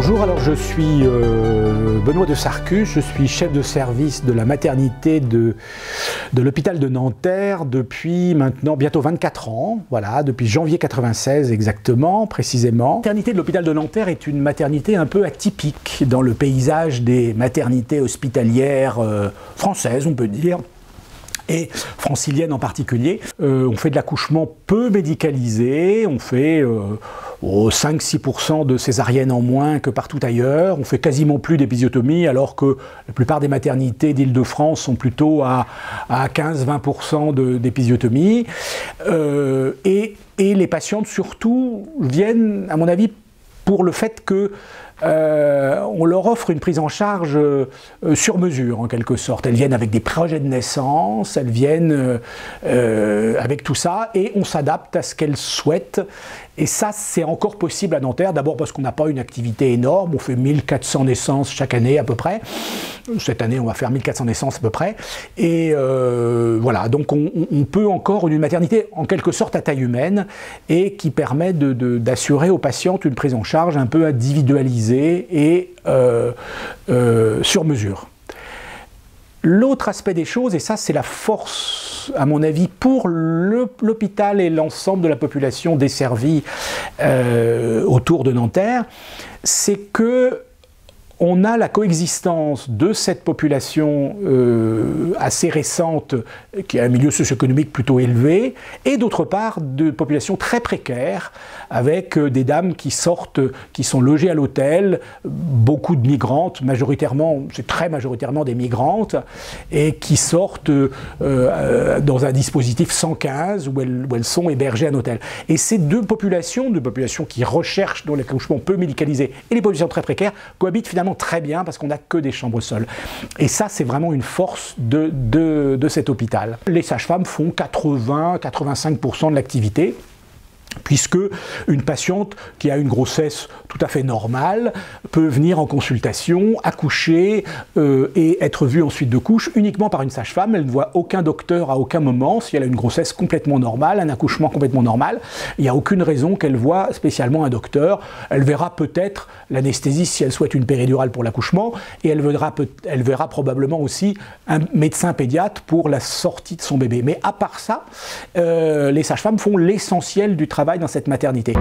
Bonjour, alors je suis Benoît de Sarcus, je suis chef de service de la maternité de l'hôpital de Nanterre depuis maintenant bientôt 24 ans, voilà, depuis janvier 96 exactement, précisément. La maternité de l'hôpital de Nanterre est une maternité un peu atypique dans le paysage des maternités hospitalières françaises, on peut dire, et francilienne en particulier. On fait de l'accouchement peu médicalisé, on fait 5-6% de césariennes en moins que partout ailleurs, on fait quasiment plus d'épisiotomie alors que la plupart des maternités d'Île-de-France sont plutôt à 15-20% d'épisiotomie. Et les patientes surtout viennent, à mon avis, pour le fait que on leur offre une prise en charge sur mesure en quelque sorte. Elles viennent avec des projets de naissance, elles viennent avec tout ça et on s'adapte à ce qu'elles souhaitent. Et ça, c'est encore possible à Nanterre, d'abord parce qu'on n'a pas une activité énorme, on fait 1400 naissances chaque année à peu près. Cette année, on va faire 1400 naissances à peu près. Et voilà, donc on peut encore une maternité en quelque sorte à taille humaine et qui permet d'assurer aux patientes une prise en charge un peu individualisée et sur mesure. L'autre aspect des choses, et ça c'est la force à mon avis pour l'hôpital et l'ensemble de la population desservie autour de Nanterre, c'est que on a la coexistence de cette population assez récente, qui a un milieu socio-économique plutôt élevé, et d'autre part de populations très précaires, avec des dames qui sortent, qui sont logées à l'hôtel, beaucoup de migrantes, majoritairement, c'est très majoritairement des migrantes, et qui sortent dans un dispositif 115 où elles sont hébergées à un hôtel. Et ces deux populations qui recherchent dans l'accouchement peu médicalisé et les populations très précaires, cohabitent finalement très bien parce qu'on n'a que des chambres seules. Et ça, c'est vraiment une force de cet hôpital. Les sages-femmes font 80-85% de l'activité, puisque une patiente qui a une grossesse tout à fait normale peut venir en consultation, accoucher et être vue ensuite de couche uniquement par une sage-femme. Elle ne voit aucun docteur à aucun moment. Si elle a une grossesse complètement normale, un accouchement complètement normal, il n'y a aucune raison qu'elle voie spécialement un docteur. Elle verra peut-être l'anesthésiste si elle souhaite une péridurale pour l'accouchement, et elle verra probablement aussi un médecin pédiatre pour la sortie de son bébé. Mais à part ça, les sages-femmes font l'essentiel du travail dans cette maternité.